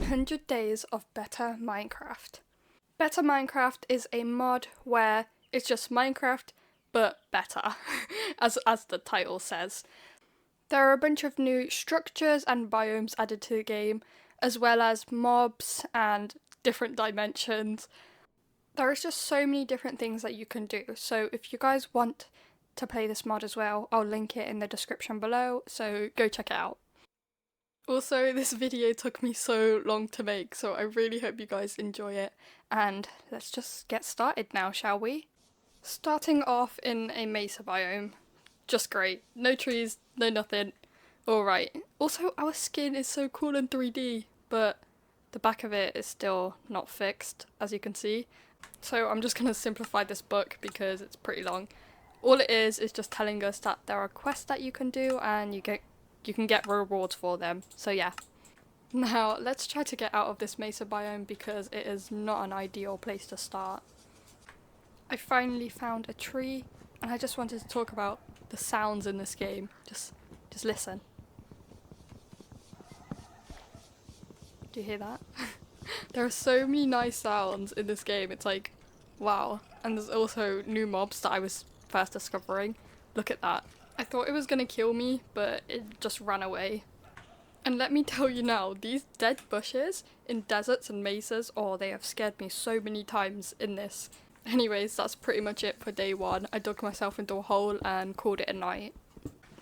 100 Days of Better Minecraft. Better Minecraft is a mod where it's just Minecraft, but better, as the title says. There are a bunch of new structures and biomes added to the game, as well as mobs and different dimensions. There is just so many different things that you can do, so if you guys want to play this mod as well, I'll link it in the description below, so go check it out. Also, this video took me so long to make, so I really hope you guys enjoy it, and let's just get started now, shall we? Starting off in a mesa biome. Just great. No trees, no nothing. Alright. Also, our skin is so cool in 3D, but the back of it is still not fixed, as you can see. So I'm just gonna simplify this book because it's pretty long. All it is just telling us that there are quests that you can do and you can get rewards for them. So yeah. Now let's try to get out of this mesa biome because it is not an ideal place to start. I finally found a tree and I just wanted to talk about the sounds in this game. Just listen. Do you hear that? There are so many nice sounds in this game, it's like, wow. And there's also new mobs that I was first discovering. Look at that. I thought it was gonna kill me, but it just ran away. And let me tell you now, these dead bushes in deserts and mesas, oh, they have scared me so many times in this. Anyways, that's pretty much it for day 1. I dug myself into a hole and called it a night.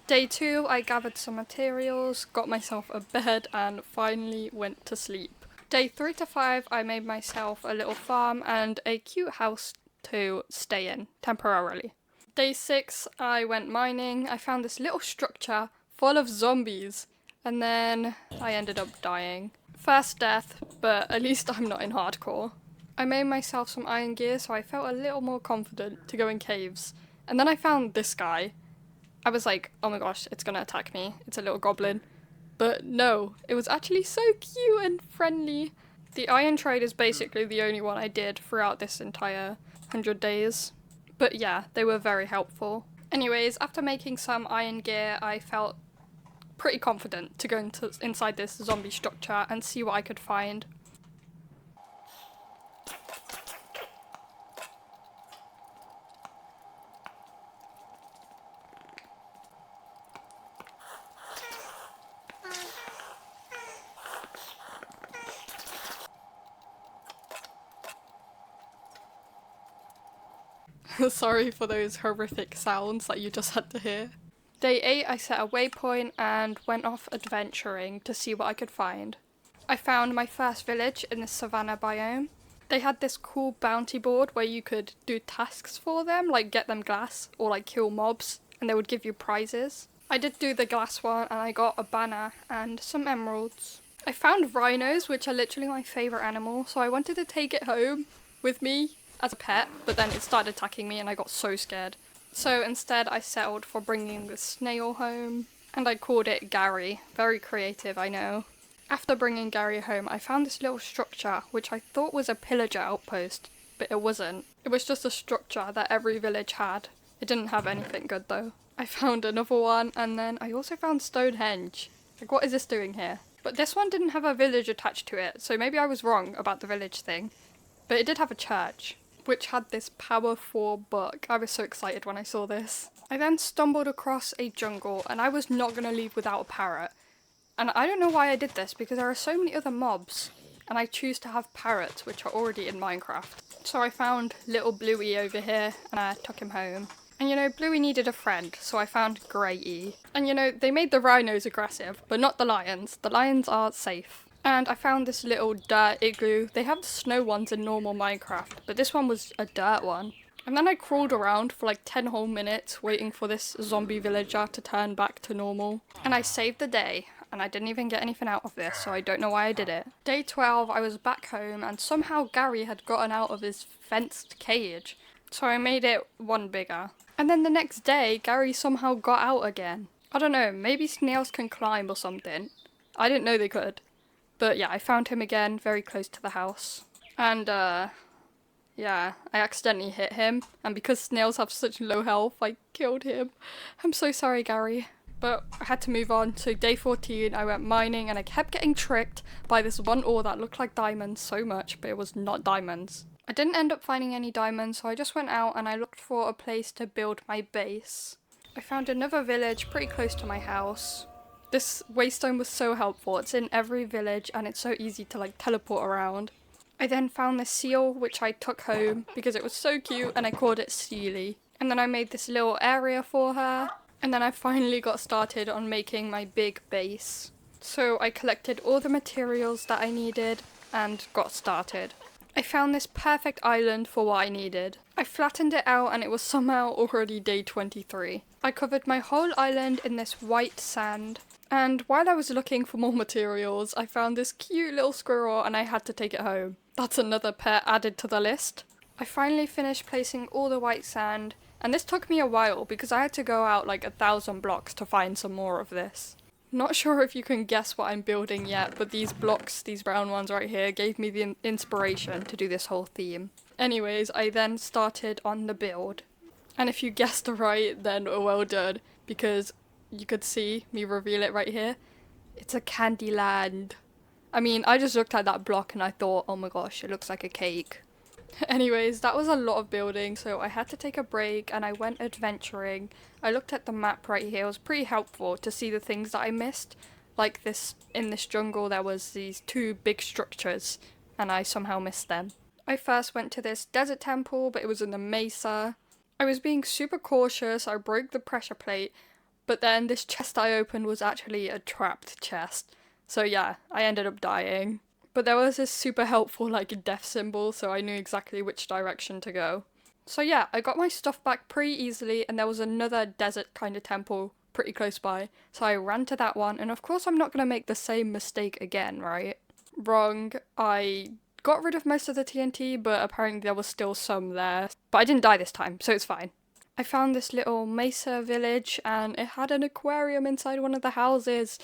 Day 2, I gathered some materials, got myself a bed, and finally went to sleep. Day 3 to 5, I made myself a little farm and a cute house to stay in, temporarily. Day 6, I went mining. I found this little structure full of zombies, and then I ended up dying. First death, but at least I'm not in hardcore. I made myself some iron gear, so I felt a little more confident to go in caves. And then I found this guy. I was like, oh my gosh, it's gonna attack me. It's a little goblin. But no, it was actually so cute and friendly. The iron trade is basically the only one I did throughout this entire 100 days. But yeah, they were very helpful. Anyways, after making some iron gear, I felt pretty confident to go inside this zombie structure and see what I could find. Sorry for those horrific sounds that you just had to hear. Day 8, I set a waypoint and went off adventuring to see what I could find. I found my first village in the savannah biome. They had this cool bounty board where you could do tasks for them, like get them glass or like kill mobs, and they would give you prizes. I did do the glass one and I got a banner and some emeralds. I found rhinos, which are literally my favourite animal, so I wanted to take it home with me as a pet, but then it started attacking me and I got so scared. So instead I settled for bringing the snail home, and I called it Gary. Very creative, I know. After bringing Gary home, I found this little structure which I thought was a pillager outpost, but it wasn't. It was just a structure that every village had. It didn't have anything good though. I found another one, and then I also found Stonehenge. Like, what is this doing here? But this one didn't have a village attached to it, so maybe I was wrong about the village thing. But it did have a church, which had this Power 4 book. I was so excited when I saw this. I then stumbled across a jungle, and I was not going to leave without a parrot. And I don't know why I did this, because there are so many other mobs, and I choose to have parrots, which are already in Minecraft. So I found little Bluey over here, and I took him home. And you know, Bluey needed a friend, so I found Greyy. And you know, they made the rhinos aggressive, but not the lions. The lions are safe. And I found this little dirt igloo. They have the snow ones in normal Minecraft, but this one was a dirt one. And then I crawled around for like 10 whole minutes waiting for this zombie villager to turn back to normal. And I saved the day, and I didn't even get anything out of this, so I don't know why I did it. Day 12, I was back home, and somehow Gary had gotten out of his fenced cage, so I made it one bigger. And then the next day, Gary somehow got out again. I don't know, maybe snails can climb or something. I didn't know they could. But yeah, I found him again, very close to the house. And yeah, I accidentally hit him, and because snails have such low health, I killed him. I'm so sorry, Gary. But I had to move on. So day 14 I went mining and I kept getting tricked by this one ore that looked like diamonds so much, but it was not diamonds. I didn't end up finding any diamonds, so I just went out and I looked for a place to build my base. I found another village pretty close to my house. This waystone was so helpful. It's in every village and it's so easy to like teleport around. I then found this seal which I took home because it was so cute and I called it Sealy. And then I made this little area for her. And then I finally got started on making my big base. So I collected all the materials that I needed and got started. I found this perfect island for what I needed. I flattened it out and it was somehow already day 23. I covered my whole island in this white sand. And while I was looking for more materials, I found this cute little squirrel and I had to take it home. That's another pet added to the list. I finally finished placing all the white sand, and this took me a while because I had to go out like 1,000 blocks to find some more of this. Not sure if you can guess what I'm building yet, but these blocks, these brown ones right here, gave me the inspiration to do this whole theme. Anyways, I then started on the build. And if you guessed right, then well done, because you could see me reveal it right here. It's a candy land. I mean, I just looked at that block and I thought, oh my gosh, it looks like a cake. Anyways, that was a lot of building, so I had to take a break and I went adventuring. I looked at the map right here. It was pretty helpful to see the things that I missed. Like this, in this jungle there was these two big structures and I somehow missed them. I first went to this desert temple, but it was in the mesa. I was being super cautious. I broke the pressure plate, but then this chest I opened was actually a trapped chest. So yeah, I ended up dying. But there was this super helpful like death symbol, so I knew exactly which direction to go. So yeah, I got my stuff back pretty easily, and there was another desert kind of temple pretty close by. So I ran to that one, and of course I'm not going to make the same mistake again, right? Wrong. I got rid of most of the TNT, but apparently there was still some there. But I didn't die this time, so it's fine. I found this little mesa village, and it had an aquarium inside one of the houses.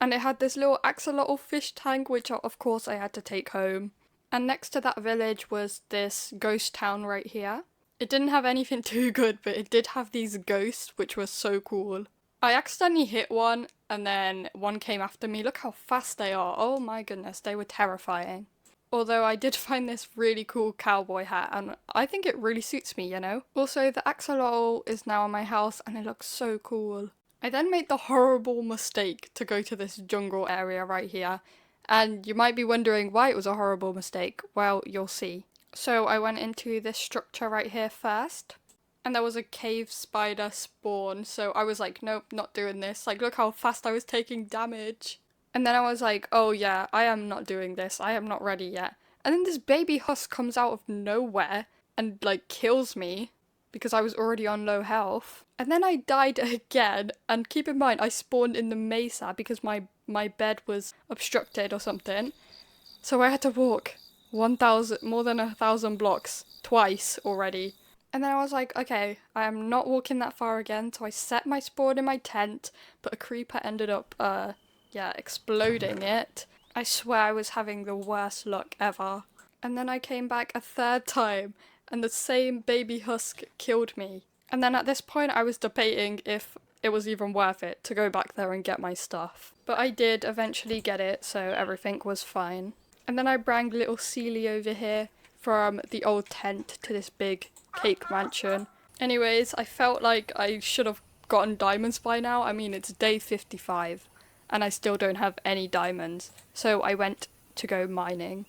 And it had this little axolotl fish tank, which of course I had to take home. And next to that village was this ghost town right here. It didn't have anything too good, but it did have these ghosts, which was so cool. I accidentally hit one, and then one came after me. Look how fast they are. Oh my goodness, they were terrifying. Although I did find this really cool cowboy hat, and I think it really suits me, you know? Also, the axolotl is now in my house, and it looks so cool. I then made the horrible mistake to go to this jungle area right here, and you might be wondering why it was a horrible mistake. Well, you'll see. So I went into this structure right here first, and there was a cave spider spawn, so I was like, nope, not doing this. Like, look how fast I was taking damage. And then I was like, oh yeah, I am not doing this. I am not ready yet. And then this baby husk comes out of nowhere and like kills me because I was already on low health. And then I died again, and keep in mind I spawned in the mesa because my bed was obstructed or something. So I had to walk more than 1,000 blocks twice already. And then I was like, okay, I am not walking that far again, so I set my spawn in my tent, but a creeper ended up, exploding it. I swear I was having the worst luck ever. And then I came back a third time, and the same baby husk killed me. And then at this point I was debating if it was even worth it to go back there and get my stuff. But I did eventually get it, so everything was fine. And then I brought little Sealy over here from the old tent to this big cake mansion. Anyways, I felt like I should have gotten diamonds by now. I mean, it's day 55 and I still don't have any diamonds. So I went to go mining.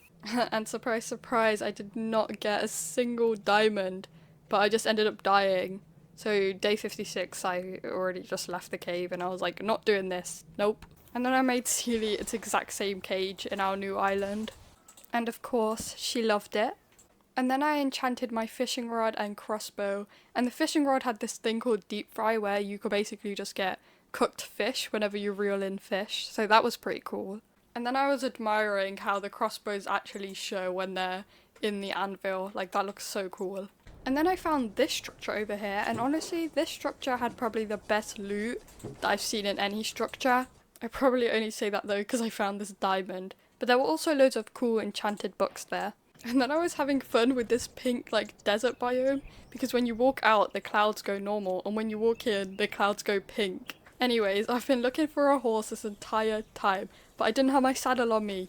And surprise, surprise, I did not get a single diamond, but I just ended up dying. So day 56, I already just left the cave and I was like, not doing this, nope. And then I made Sealy its exact same cage in our new island. And of course, she loved it. And then I enchanted my fishing rod and crossbow. And the fishing rod had this thing called deep fry where you could basically just get cooked fish whenever you reel in fish. So that was pretty cool. And then I was admiring how the crossbows actually show when they're in the anvil. Like, that looks so cool. And then I found this structure over here, and honestly, this structure had probably the best loot that I've seen in any structure. I probably only say that though because I found this diamond. But there were also loads of cool enchanted books there. And then I was having fun with this pink, like, desert biome, because when you walk out, the clouds go normal, and when you walk in, the clouds go pink. Anyways, I've been looking for a horse this entire time, but I didn't have my saddle on me.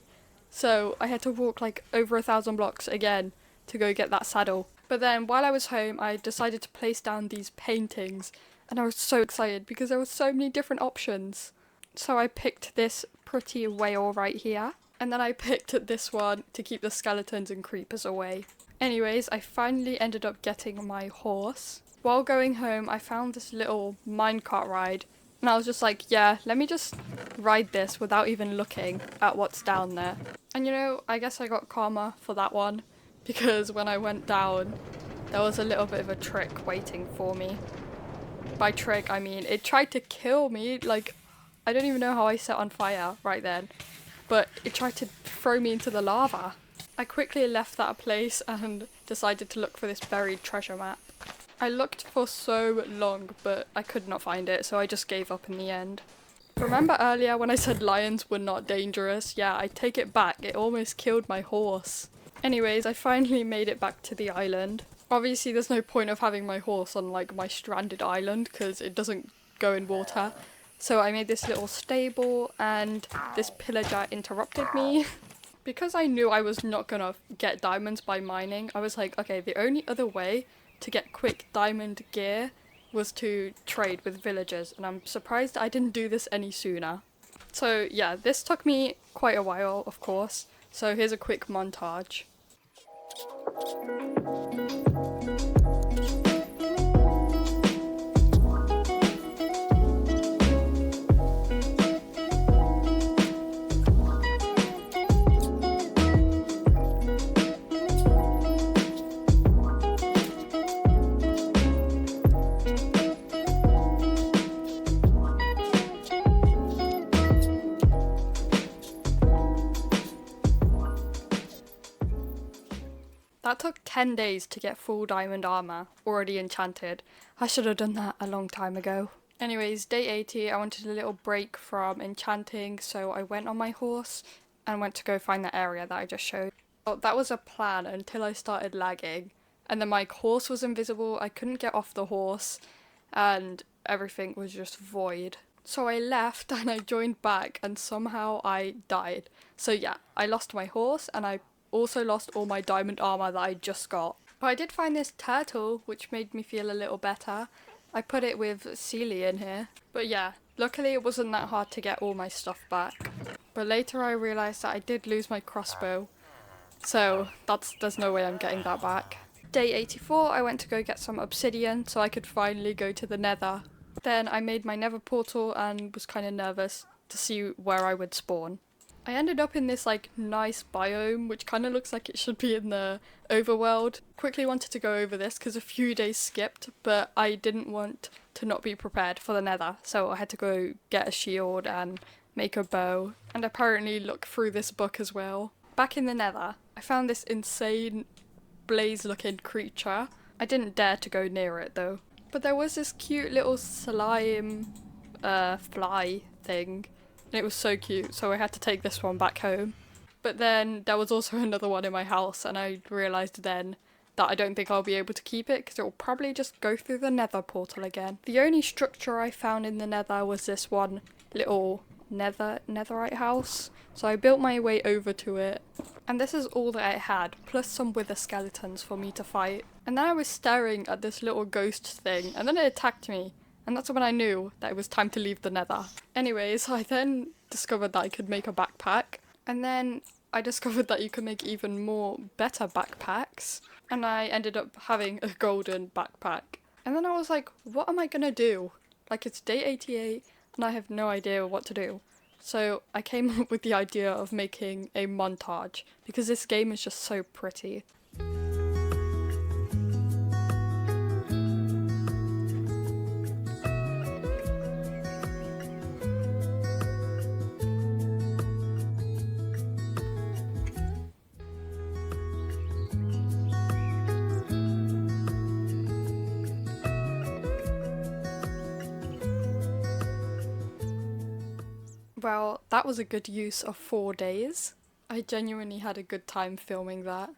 So I had to walk like over 1,000 blocks again to go get that saddle. But then while I was home, I decided to place down these paintings, and I was so excited because there were so many different options. So I picked this pretty whale right here, and then I picked this one to keep the skeletons and creepers away. Anyways, I finally ended up getting my horse. While going home, I found this little minecart ride, and I was just like, yeah, let me just ride this without even looking at what's down there. And you know, I guess I got karma for that one, because when I went down, there was a little bit of a trick waiting for me. By trick, I mean it tried to kill me. Like, I don't even know how I set on fire right then, but it tried to throw me into the lava. I quickly left that place and decided to look for this buried treasure map. I looked for so long, but I could not find it, so I just gave up in the end. Remember earlier when I said lions were not dangerous? Yeah, I take it back, it almost killed my horse. Anyways, I finally made it back to the island. Obviously there's no point of having my horse on like my stranded island because it doesn't go in water. So I made this little stable and this pillager interrupted me. Because I knew I was not gonna get diamonds by mining, I was like, okay, the only other way to get quick diamond gear was to trade with villagers, and I'm surprised I didn't do this any sooner. So yeah, this took me quite a while, of course, so here's a quick montage. That took 10 days to get full diamond armor, already enchanted. I should have done that a long time ago. Anyways, day 80, I wanted a little break from enchanting, so I went on my horse and went to go find that area that I just showed. Well, that was a plan until I started lagging, and then my horse was invisible, I couldn't get off the horse, and everything was just void. So I left and I joined back, and somehow I died. So yeah, I lost my horse, and I also lost all my diamond armor that I just got. But I did find this turtle, which made me feel a little better. I put it with Sealy in here. But yeah, luckily it wasn't that hard to get all my stuff back. But later I realised that I did lose my crossbow. So there's no way I'm getting that back. Day 84, I went to go get some obsidian so I could finally go to the Nether. Then I made my Nether portal and was kind of nervous to see where I would spawn. I ended up in this like nice biome which kind of looks like it should be in the overworld. Quickly wanted to go over this because a few days skipped, but I didn't want to not be prepared for the Nether, so I had to go get a shield and make a bow and apparently look through this book as well. Back in the Nether, I found this insane blaze looking creature. I didn't dare to go near it though. But there was this cute little slime fly thing. And it was so cute, so I had to take this one back home. But then there was also another one in my house, and I realised then that I don't think I'll be able to keep it because it will probably just go through the Nether portal again. The only structure I found in the Nether was this one little netherite house. So I built my way over to it, and this is all that it had, plus some wither skeletons for me to fight. And then I was staring at this little ghost thing, and then it attacked me. And that's when I knew that it was time to leave the Nether. Anyways, I then discovered that I could make a backpack. And then I discovered that you could make even more better backpacks. And I ended up having a golden backpack. And then I was like, what am I gonna do? Like, it's day 88 and I have no idea what to do. So I came up with the idea of making a montage because this game is just so pretty. Well, that was a good use of 4 days. I genuinely had a good time filming that.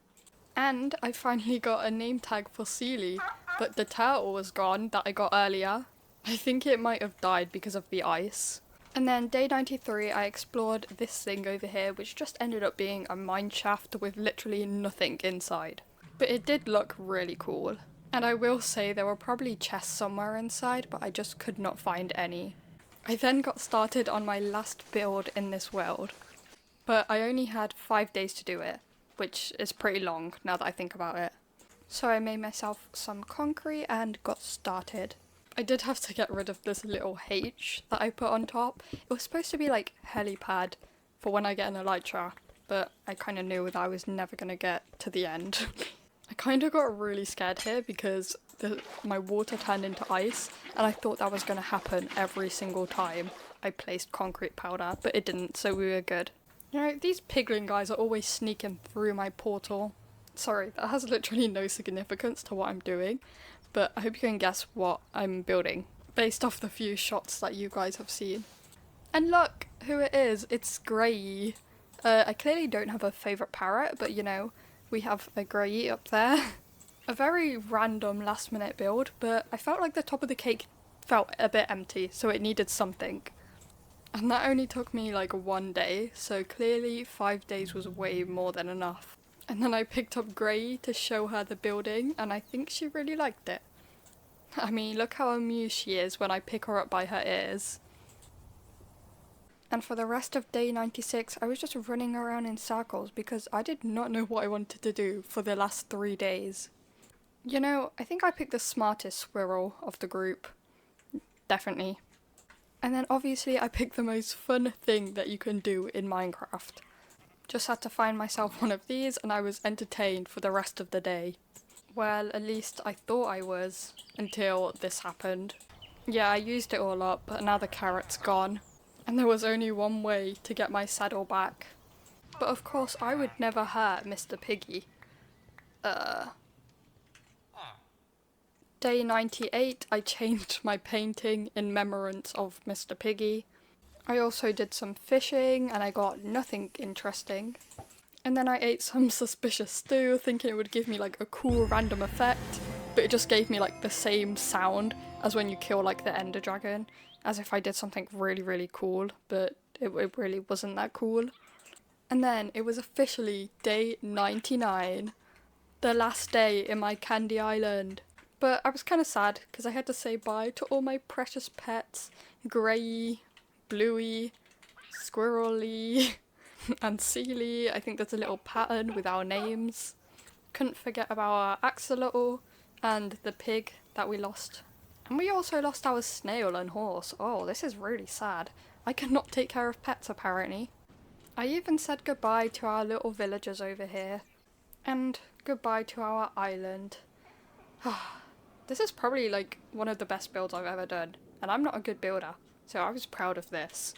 And I finally got a name tag for Sealy, but the turtle was gone that I got earlier. I think it might have died because of the ice. And then day 93 I explored this thing over here, which just ended up being a mine shaft with literally nothing inside. But it did look really cool. And I will say there were probably chests somewhere inside, but I just could not find any. I then got started on my last build in this world, but I only had 5 days to do it, which is pretty long now that I think about it. So I made myself some concrete and got started. I did have to get rid of this little H that I put on top. It was supposed to be like helipad for when I get an elytra, but I kind of knew that I was never going to get to the end. I kind of got really scared here because my water turned into ice, and I thought that was going to happen every single time I placed concrete powder, but it didn't, so we were good. You know, these piglin guys are always sneaking through my portal. Sorry, that has literally no significance to what I'm doing, but I hope you can guess what I'm building based off the few shots that you guys have seen. And look who it is, it's Grey. I clearly don't have a favourite parrot, but you know, we have a Grey up there. A very random last minute build, but I felt like the top of the cake felt a bit empty, so it needed something. And that only took me like 1 day, so clearly 5 days was way more than enough. And then I picked up Grey to show her the building, and I think she really liked it. I mean, look how amused she is when I pick her up by her ears. And for the rest of day 96, I was just running around in circles because I did not know what I wanted to do for the last 3 days. You know, I think I picked the smartest squirrel of the group. Definitely. And then obviously I picked the most fun thing that you can do in Minecraft. Just had to find myself one of these and I was entertained for the rest of the day. Well, at least I thought I was, until this happened. Yeah, I used it all up, but now the carrot's gone. And there was only one way to get my saddle back. But of course I would never hurt Mr. Piggy. Day 98, I changed my painting in remembrance of Mr. Piggy. I also did some fishing and I got nothing interesting. And then I ate some suspicious stew thinking it would give me like a cool random effect, but it just gave me like the same sound as when you kill like the Ender Dragon, as if I did something really really cool, but it really wasn't that cool. And then it was officially day 99, the last day in my Candy Island. But I was kind of sad because I had to say bye to all my precious pets, Grey, Bluey, Squirrely, and Sealy. I think there's a little pattern with our names. Couldn't forget about our axolotl and the pig that we lost. And we also lost our snail and horse. Oh, this is really sad. I cannot take care of pets apparently. I even said goodbye to our little villagers over here. And goodbye to our island. This is probably like one of the best builds I've ever done. And I'm not a good builder, so I was proud of this.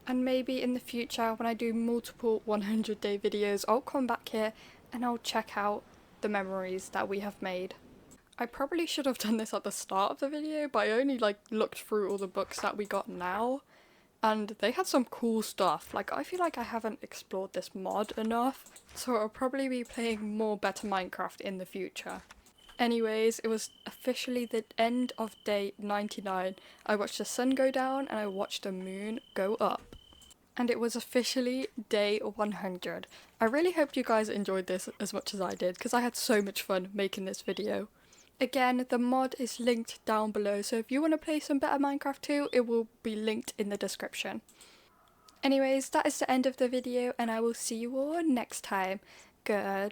And maybe in the future when I do multiple 100-day videos, I'll come back here and I'll check out the memories that we have made. I probably should have done this at the start of the video, but I only like looked through all the books that we got now, and they had some cool stuff. Like, I feel like I haven't explored this mod enough, so I'll probably be playing more Better Minecraft in the future. Anyways, it was officially the end of day 99. I watched the sun go down and I watched the moon go up. And it was officially day 100. I really hope you guys enjoyed this as much as I did, because I had so much fun making this video. Again, the mod is linked down below, so if you want to play some Better Minecraft too, it will be linked in the description. Anyways, that is the end of the video, and I will see you all next time. Goodbye!